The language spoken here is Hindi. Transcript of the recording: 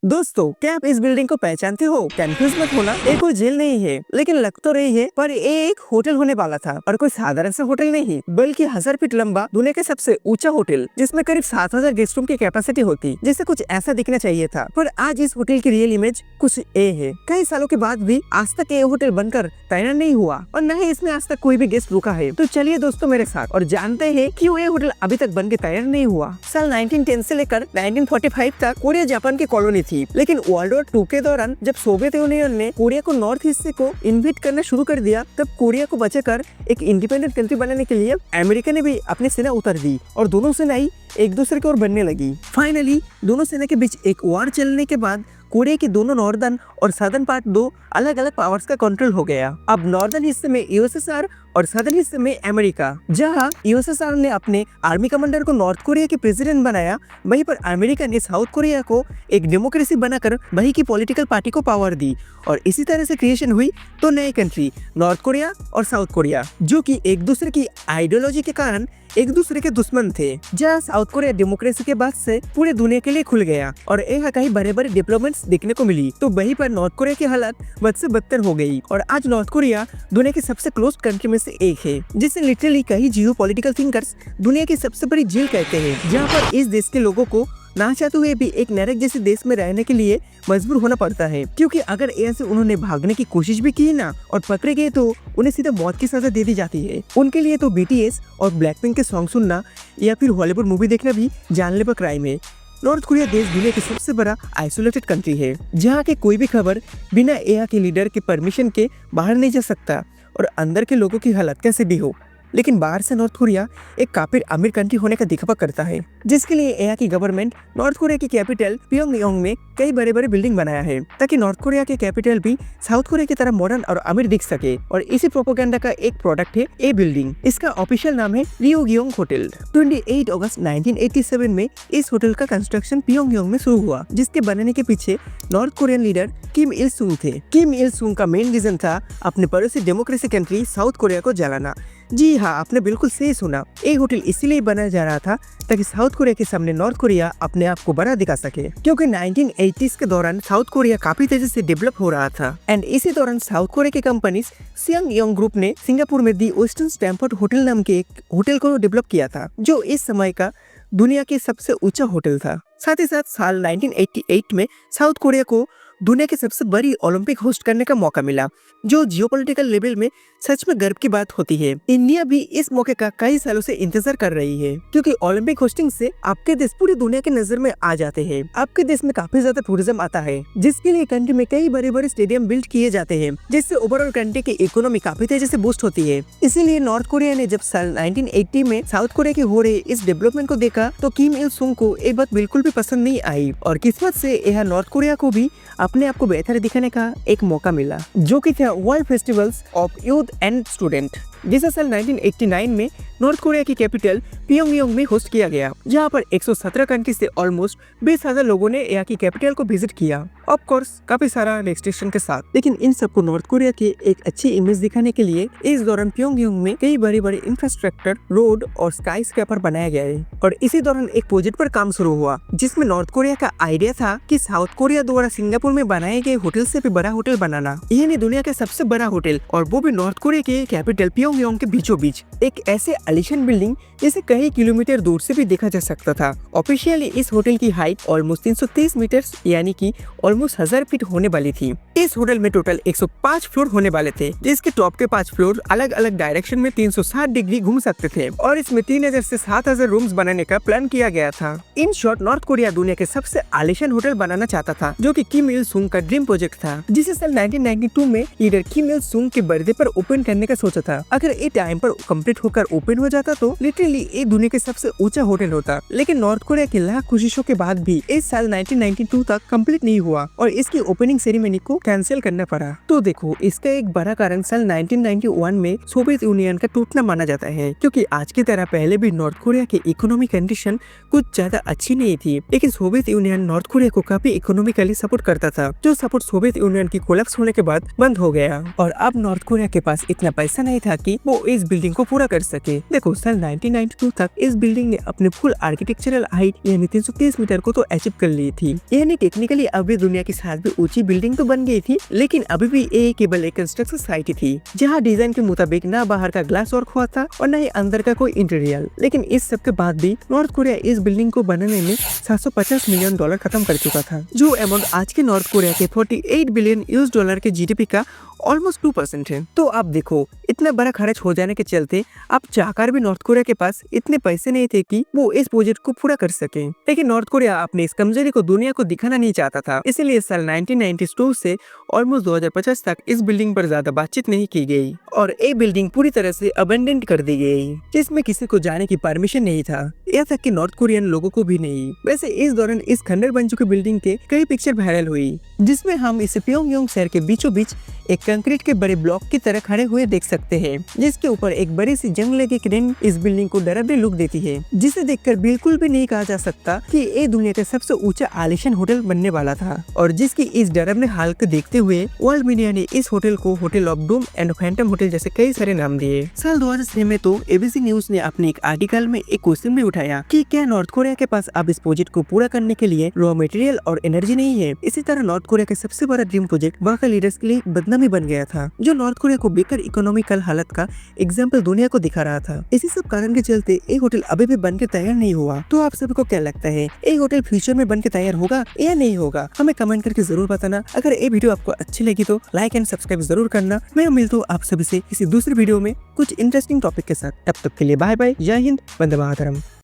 दोस्तों, क्या आप इस बिल्डिंग को पहचानते हो? कंफ्यूज मत होना, ये कोई जेल नहीं है, लेकिन लग तो रही है, पर ये एक होटल होने वाला था। और कोई साधारण सा होटल नहीं, बल्कि 1000 फीट लंबा दुनिया के सबसे ऊंचा होटल, जिसमें करीब 7000 गेस्ट रूम की कैपेसिटी होती, जिससे कुछ ऐसा दिखना चाहिए था। पर आज इस होटल की रियल इमेज कुछ ये है। कई सालों के बाद भी आज तक ये होटल बनकर तैयार नहीं हुआ और न ही इसमें आज तक कोई भी गेस्ट रुका है। तो चलिए दोस्तों मेरे साथ और जानते हैं क्यों ये होटल अभी तक बनकर तैयार नहीं हुआ। साल 1910 से लेकर 1945 तक कोरिया जापान की कॉलोनी थी, लेकिन वर्ल्ड वॉर 2 के दौरान जब सोवियत यूनियन ने कोरिया को नॉर्थ हिस्से को इन्वेट करना शुरू कर दिया, तब कोरिया को बचाकर एक इंडिपेंडेंट कंट्री बनाने के लिए अमेरिका ने भी अपनी सेना उतार दी और दोनों सेनाएं एक दूसरे की ओर बढ़ने लगी। फाइनली दोनों सेना के बीच एक वॉर चलने के बाद कोरिया के दोनों नॉर्दर्न और सदर्न पार्ट दो अलग अलग पावर्स का कंट्रोल हो गया। अब नॉर्दर्न हिस्से में यूएसएसआर और सदर्न हिस्से में अमेरिका। जहां यूएसएसआर ने अपने आर्मी कमांडर को नॉर्थ कोरिया के प्रेसिडेंट बनाया, वहीं पर अमेरिका ने साउथ कोरिया को एक डेमोक्रेसी बनाकर वहीं की पॉलिटिकल पार्टी को पावर दी और इसी तरह से क्रिएशन हुई तो नई कंट्री नॉर्थ कोरिया और साउथ कोरिया, जो कि एक दूसरे की आइडियोलॉजी के कारण एक दूसरे के दुश्मन थे। जहाँ साउथ कोरिया डेमोक्रेसी के बाद से पूरे दुनिया के लिए खुल गया और यहाँ कहीं बड़े बड़े डेवलपमेंट्स देखने को मिली, तो वहीं पर नॉर्थ कोरिया की हालत बद से बदतर हो गई और आज नॉर्थ कोरिया दुनिया की सबसे क्लोज कंट्री में से एक है, जिसे लिटरली कई जियोपॉलिटिकल थिंकर्स दुनिया की सबसे बड़ी जेल कहते हैं। जहाँ पर इस देश के लोगों को ना चाहते हुए भी एक नरक जैसे देश में रहने के लिए मजबूर होना पड़ता है, क्योंकि अगर ऐसे उन्होंने भागने की कोशिश भी की ना और पकड़े गए तो उन्हें सीधा मौत की सजा दे दी जाती है। उनके लिए तो बीटीएस और ब्लैकपिंक के सॉन्ग सुनना या फिर हॉलीवुड मूवी देखना भी जानलेवा क्राइम है। नॉर्थ कोरिया देश दुनिया की सबसे बड़ा आइसोलेटेड कंट्री है, जहाँ के कोई भी खबर बिना यहाँ के लीडर के परमिशन के बाहर नहीं जा सकता और अंदर के लोगों की हालत कैसे भी हो। लेकिन बाहर से नॉर्थ कोरिया एक काफी अमीर कंट्री होने का दिखावा करता है, जिसके लिए यहाँ की गवर्नमेंट नॉर्थ कोरिया की कैपिटल पियोंगयांग में कई बड़े बड़े बिल्डिंग बनाया है, ताकि नॉर्थ कोरिया के कैपिटल भी साउथ कोरिया की तरह मॉडर्न और अमीर दिख सके। और इसी प्रोपेगेंडा का एक प्रोडक्ट है ये बिल्डिंग। इसका ऑफिशियल नाम है रियोगयांग होटल। 28 अगस्त 1987 में इस होटल का कंस्ट्रक्शन पियोंगयांग में शुरू हुआ, जिसके बनने के पीछे नॉर्थ कोरियन लीडर किम इल सुंग थे। किम इल सुंग का मेन रीजन था अपने पड़ोसी डेमोक्रेसी कंट्री साउथ कोरिया को जलाना। जी हाँ, आपने बिल्कुल सही सुना। ये होटल इसीलिए बनाया जा रहा था ताकि साउथ कोरिया के सामने नॉर्थ कोरिया अपने आप को बड़ा दिखा सके, क्योंकि 1980s के दौरान साउथ कोरिया काफी तेजी से डेवलप हो रहा था। एंड इसी दौरान साउथ कोरिया की कंपनी सियोंगयांग ग्रुप ने सिंगापुर में दी वेस्टर्न स्टैमफोर्ड होटल नाम के एक होटल को डेवलप किया था, जो इस समय का दुनिया के सबसे ऊंचा होटल था। साथ ही साथ साल 1988 में साउथ कोरिया को दुनिया की सबसे बड़ी ओलंपिक होस्ट करने का मौका मिला, जो जियोपॉलिटिकल लेवल में सच में गर्व की बात होती है। इंडिया भी इस मौके का कई सालों से इंतजार कर रही है, क्योंकि ओलंपिक होस्टिंग से आपके देश पूरी दुनिया की नजर में आ जाते हैं। आपके देश में काफी ज्यादा टूरिज्म आता है, जिसके लिए कंट्री में कई बड़े बड़े स्टेडियम बिल्ड किए जाते हैं, जिससे ओवरऑल कंट्री की इकोनॉमी काफी तेजी से बूस्ट होती है। इसीलिए नॉर्थ कोरिया ने जब साल 1980 में साउथ कोरिया की हो रही इस डेवलपमेंट को देखा, तो किम इल सुंग को ये बात बिल्कुल भी पसंद नहीं आई और किस्मत से यह नॉर्थ कोरिया को भी अपने आप को बेहतर दिखाने का एक मौका मिला, जो कि था world festivals of youth and student, जिसे साल 1989 में नॉर्थ कोरिया की कैपिटल पियोंगयांग में होस्ट किया गया, जहां पर 117 कंट्री से ऑलमोस्ट 20,000 लोगों ने यहाँ की कैपिटल को विजिट किया। ऑफ कोर्स काफी सारा रेस्ट्रिक्शन के साथ, लेकिन इन सबको नॉर्थ कोरिया की एक अच्छी इमेज दिखाने के लिए इस दौरान पियोंगयांग में कई बड़े बड़े इंफ्रास्ट्रक्चर, रोड और स्काई स्क्रैपर बनाया गया है। और इसी दौरान एक प्रोजेक्ट पर काम शुरू हुआ, जिसमें नॉर्थ कोरिया का आइडिया था कि साउथ कोरिया द्वारा सिंगापुर में बनाए गए होटल से भी बड़ा होटल बनाना, यानी दुनिया का सबसे बड़ा होटल, और वो भी नॉर्थ कोरिया के कैपिटल पियोंगयांग के बीचों बीच एक ऐसे आलीशान बिल्डिंग जिसे कई किलोमीटर दूर से भी देखा जा सकता था। ऑफिशियली इस होटल की हाइट ऑलमोस्ट 330 मीटर यानी कि ऑलमोस्ट 1000 फीट होने वाली थी। इस होटल में टोटल 105 फ्लोर होने वाले थे, जिसके टॉप के 5 फ्लोर अलग अलग डायरेक्शन में 360 डिग्री घूम सकते थे और इसमें 3000 से 7000 रूम्स बनाने का प्लान किया गया था। इन शॉर्ट नॉर्थ कोरिया दुनिया के सबसे आलीशान होटल बनाना चाहता था, जो कि किम इल सुंग का ड्रीम प्रोजेक्ट था, जिसे साल 1992 में लीडर किम इल सुंग के बर्थडे पर ओपन करने का सोचा था। अगर ये टाइम पर कंप्लीट होकर ओपन हो जाता तो लिटरली ये दुनिया के सबसे ऊंचा होटल होता, लेकिन नॉर्थ कोरिया की लाख कोशिशों के बाद भी इस साल 1992 तक कंप्लीट नहीं हुआ और इसकी ओपनिंग सेरेमनी को कैंसिल करना पड़ा। तो देखो, इसका एक बड़ा कारण साल 1991 में सोवियत यूनियन का टूटना माना जाता है, क्योंकि आज की तरह पहले भी नॉर्थ कोरिया की इकोनॉमी कंडीशन कुछ ज्यादा अच्छी नहीं थी, लेकिन सोवियत यूनियन नॉर्थ कोरिया को काफी इकोनॉमिकली सपोर्ट करता था, जो सपोर्ट सोवियत यूनियन की कोलैप्स होने के बाद बंद हो गया। और अब नॉर्थ कोरिया के पास इतना पैसा नहीं था कि वो इस बिल्डिंग को पूरा कर सके। देखो, साल 1992 तक इस बिल्डिंग ने अपने फुल आर्किटेक्चरल हाइट यानी 330 मीटर को तो अचीव कर ली थी। यानी टेक्निकली अभी दुनिया की सबसे ऊंची बिल्डिंग तो बन गई थी, लेकिन अभी भी ये केवल एक कंस्ट्रक्शन साइट थी, जहाँ डिजाइन के मुताबिक ना बाहर का ग्लास वर्क हुआ था और न ही अंदर का कोई इंटीरियर। लेकिन इस सब के बाद भी नॉर्थ कोरिया इस बिल्डिंग को बनाने में $750 मिलियन खत्म कर चुका था, जो अमाउंट आज के नॉर्थ कोरिया के 48 बिलियन यूएस डॉलर के जीडीपी का ऑलमोस्ट 2% है। तो आप देखो, इतना बड़ा खर्च हो जाने के चलते आप चाहकर भी नॉर्थ कोरिया के पास इतने पैसे नहीं थे कि वो इस प्रोजेक्ट को पूरा कर सके। लेकिन नॉर्थ कोरिया अपनी इस कमजोरी को दुनिया को दिखाना नहीं चाहता था, इसीलिए साल 1992 से ऑलमोस्ट 2050 तक इस बिल्डिंग पर ज्यादा बातचीत नहीं की गई और ये बिल्डिंग पूरी तरह से अबेंडेंट कर दी गई, जिसमें किसी को जाने की परमिशन नहीं था, यहाँ तक कि नॉर्थ कोरियन लोगों को भी नहीं। वैसे इस दौरान इस खंडर बन चुकी बिल्डिंग के कई पिक्चर वायरल हुई, जिसमें हम इसे प्योंगयांग शहर के बीचों बीच एक कंक्रीट के बड़े ब्लॉक की तरह खड़े हुए देख सकते हैं, जिसके ऊपर एक बड़ी सी जंग लगी क्रेन इस बिल्डिंग को डरावनी लुक देती है, जिसे देखकर बिल्कुल भी नहीं कहा जा सकता कि ये दुनिया का सबसे ऊंचा आलीशान होटल बनने वाला था। और जिसकी इस डरावनी हालत को देखते हुए वर्ल्ड मीडिया ने इस होटल को hotel of doom and Phantom hotel जैसे कई सारे नाम दिए। साल 2006 में तो एबीसी न्यूज ने अपने एक आर्टिकल में एक क्वेश्चन भी उठाया कि क्या नॉर्थ कोरिया के पास अब इस प्रोजेक्ट को पूरा करने के लिए रॉ मटेरियल और एनर्जी नहीं है। इसी तरह नॉर्थ कोरिया का सबसे बड़ा ड्रीम प्रोजेक्ट वहाँ के लीडर्स के लिए बदनामी बन गया था, जो नॉर्थ कोरिया को बेकार इकोनॉमिकल हालत का एग्जाम्पल दुनिया को दिखा रहा था। इसी सब कारण के चलते ये होटल अभी भी बनकर तैयार नहीं हुआ। तो आप सबको क्या लगता है, ये होटल फ्यूचर में बनकर तैयार होगा या नहीं होगा? हमें कमेंट करके जरूर बताना। अगर ये वीडियो आपको अच्छी लगी तो लाइक एंड सब्सक्राइब जरूर करना। मैं मिलता हूँ आप सभी से किसी दूसरी वीडियो में कुछ इंटरेस्टिंग टॉपिक के साथ। तब तक के लिए बाय बाय, जय हिंद, वंदे मातरम।